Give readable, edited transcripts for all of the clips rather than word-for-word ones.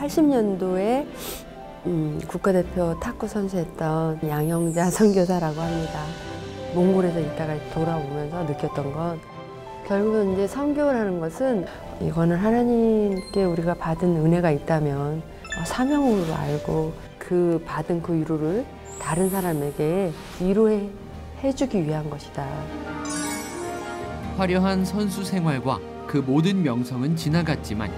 80년도에 국가대표 탁구 선수했던 양영자 선교사라고 합니다. 몽골에서 있다가 돌아오면서 느꼈던 건 결국은 이제 선교라는 것은 이거는 하나님께 우리가 받은 은혜가 있다면 사명으로 알고 그 받은 그 위로를 다른 사람에게 위로해 주기 위한 것이다. 화려한 선수 생활과 그 모든 명성은 지나갔지만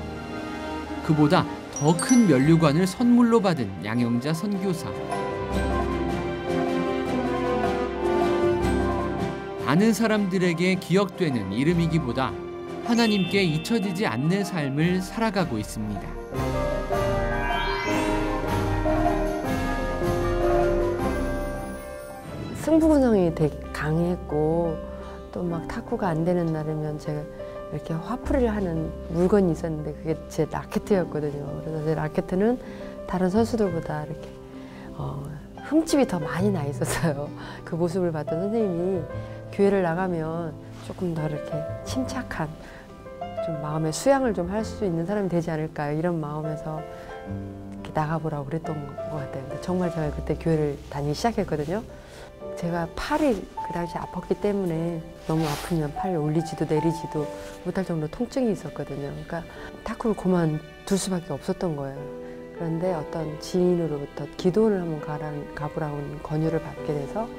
그보다 더 큰 면류관을 선물로 받은 양영자 선교사. 많은 사람들에게 기억되는 이름이기보다 하나님께 잊혀지지 않는 삶을 살아가고 있습니다. 승부근성이 되게 강했고 또 막 탁구가 안 되는 날이면 제가 이렇게 화풀이를 하는 물건이 있었는데 그게 제 라켓이었거든요. 그래서 제 라켓은 다른 선수들보다 이렇게 흠집이 더 많이 나 있었어요. 그 모습을 봤던 선생님이 교회를 나가면 조금 더 이렇게 침착한 좀 마음의 수양을 좀 할 수 있는 사람이 되지 않을까 이런 마음에서 이렇게 나가보라고 그랬던 것 같아요. 근데 정말 제가 그때 교회를 다니기 시작했거든요. 제가 팔이 그 당시 아팠기 때문에 너무 아프면 팔을 올리지도 내리지도 못할 정도로 통증이 있었거든요. 그러니까 탁구를 그만둘 수밖에 없었던 거예요. 그런데 어떤 지인으로부터 기도원을 한번 가보라고 권유를 받게 돼서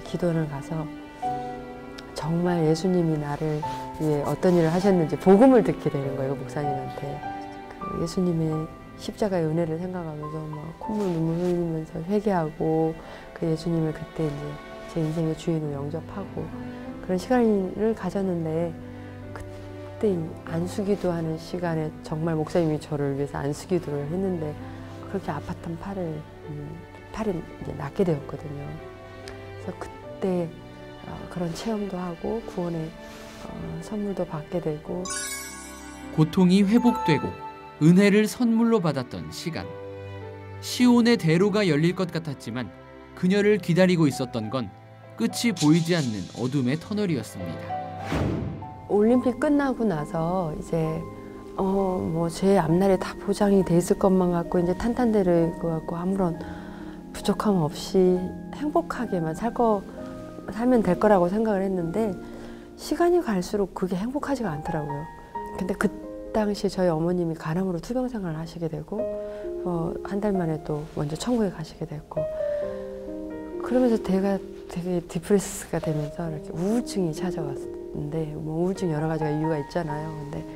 기도원을 가서 정말 예수님이 나를 위해 어떤 일을 하셨는지 복음을 듣게 되는 거예요, 목사님한테. 그 예수님의 십자가의 은혜를 생각하면서 막 콧물 눈물 흘리면서 회개하고 그 예수님을 그때 이제 제 인생의 주인으로 영접하고 그런 시간을 가졌는데 그때 안수기도 하는 시간에 정말 목사님이 저를 위해서 안수기도를 했는데 그렇게 아팠던 팔이 이제 낫게 되었거든요. 그래서 그때 그런 체험도 하고 구원의 선물도 받게 되고 고통이 회복되고 은혜를 선물로 받았던 시간. 시온의 대로가 열릴 것 같았지만 그녀를 기다리고 있었던 건 끝이 보이지 않는 어둠의 터널이었습니다. 올림픽 끝나고 나서 이제 뭐 제 앞날이 다 보장이 돼 있을 것만 같고 이제 탄탄대로일 것 같고 아무런 부족함 없이 행복하게만 살면 될 거라고 생각을 했는데 시간이 갈수록 그게 행복하지가 않더라고요. 근데 그 당시 저희 어머님이 간암으로 투병 생활을 하시게 되고 한 달 만에 또 먼저 천국에 가시게 됐고 그러면서 제가 되게 디프레스가 되면서 이렇게 우울증이 찾아왔는데 뭐 우울증 여러 가지가 이유가 있잖아요. 근데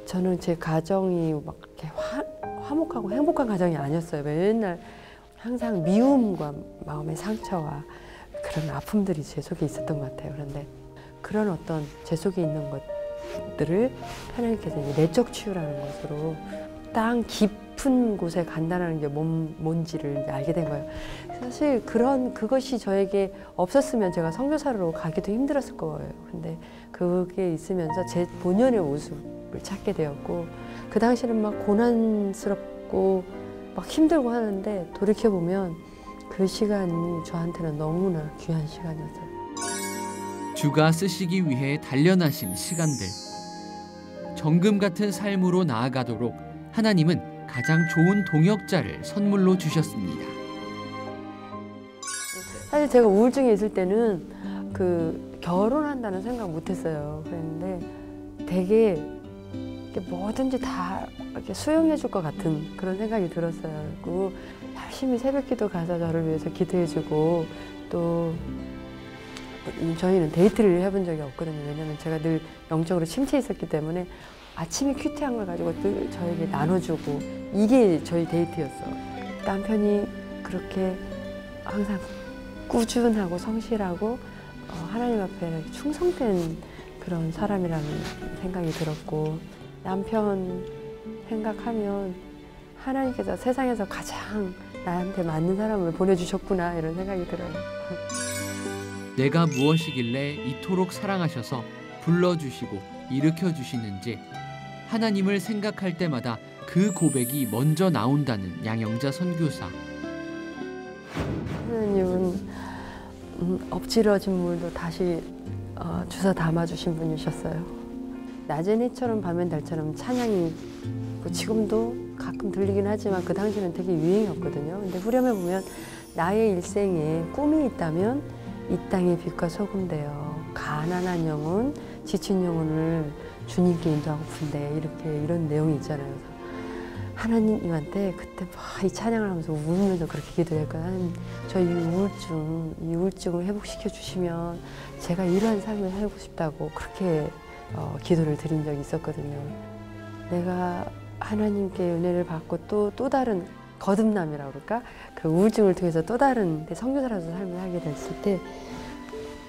저는 제 가정이 막 이렇게 화목하고 행복한 가정이 아니었어요. 맨날 항상 미움과 마음의 상처와 그런 아픔들이 제 속에 있었던 것 같아요. 그런데 그런 어떤 제 속에 있는 것들을 하나님께서 내적 치유라는 것으로 땅 깊은 곳에 간다는 게 뭔지를 알게 된 거예요. 사실 그것이 저에게 없었으면 제가 선교사로 가기도 힘들었을 거예요. 근데 그게 있으면서 제 본연의 모습을 찾게 되었고 그 당시에는 막 고난스럽고 막 힘들고 하는데 돌이켜보면 그 시간이 저한테는 너무나 귀한 시간이었어요. 주가 쓰시기 위해 단련하신 시간들. 정금 같은 삶으로 나아가도록 하나님은 가장 좋은 동역자를 선물로 주셨습니다. 사실 제가 우울증이 있을 때는 결혼한다는 생각 못했어요. 그랬는데 되게 뭐든지 다 이렇게 수용해 줄 것 같은 그런 생각이 들었어요. 그리고 열심히 새벽기도 가서 저를 위해서 기도해주고 또 저희는 데이트를 해본 적이 없거든요. 왜냐면 제가 늘 영적으로 침체해 있었기 때문에 아침에 큐티한 걸 가지고 늘 저에게 나눠주고 이게 저희 데이트였어. 남편이 그렇게 항상 꾸준하고 성실하고 하나님 앞에 충성된 그런 사람이라는 생각이 들었고 남편 생각하면 하나님께서 세상에서 가장 나한테 맞는 사람을 보내주셨구나 이런 생각이 들어요. 내가 무엇이길래 이토록 사랑하셔서 불러주시고 일으켜주시는지 하나님을 생각할 때마다 그 고백이 먼저 나온다는 양영자 선교사. 하나님은 엎질러진 물도 다시 주워 담아주신 분이셨어요. 낮은 해처럼 밤엔 달처럼 찬양이 뭐 지금도 가끔 들리긴 하지만 그 당시에는 되게 유행이었거든요. 근데 후렴에 보면 나의 일생에 꿈이 있다면 이 땅의 빛과 소금 되어 가난한 영혼, 지친 영혼을 주님께 인도하고픈데 이렇게 이런 내용이 있잖아요. 그래서 하나님한테 그때 막 이 찬양을 하면서 울면서 그렇게 기도했거든요. 하나님, 저 이 우울증을 회복시켜 주시면 제가 이러한 삶을 살고 싶다고 그렇게 기도를 드린 적이 있었거든요. 내가 하나님께 은혜를 받고 또 다른 거듭남이라고 그럴까? 그 우울증을 통해서 또 다른 선교사로서 삶을 하게 됐을 때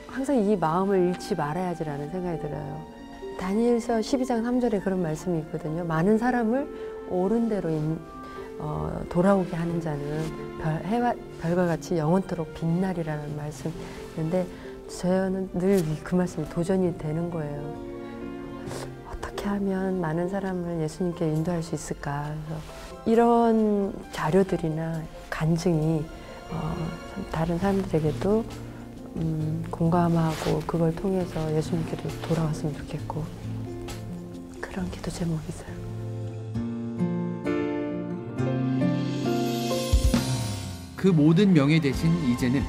항상 이 마음을 잃지 말아야지라는 생각이 들어요. 다니엘서 12장 3절에 그런 말씀이 있거든요. 많은 사람을 옳은 대로 돌아오게 하는 자는 별과 같이 영원토록 빛나리라는 말씀이 있는데 저는 늘 그 말씀이 도전이 되는 거예요. 어떻게 하면 많은 사람을 예수님께 인도할 수 있을까? 그래서 이런 자료들이나 간증이 다른 사람들에게도 공감하고 그걸 통해서 예수님께도 돌아왔으면 좋겠고 그런 기도 제목이 있어요. 그 모든 명예 대신 이제는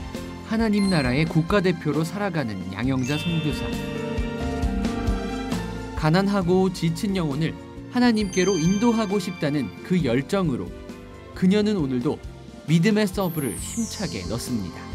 하나님 나라의 국가대표로 살아가는 양영자 선교사. 가난하고 지친 영혼을 하나님께로 인도하고 싶다는 그 열정으로 그녀는 오늘도 믿음의 서브를 힘차게 넣습니다.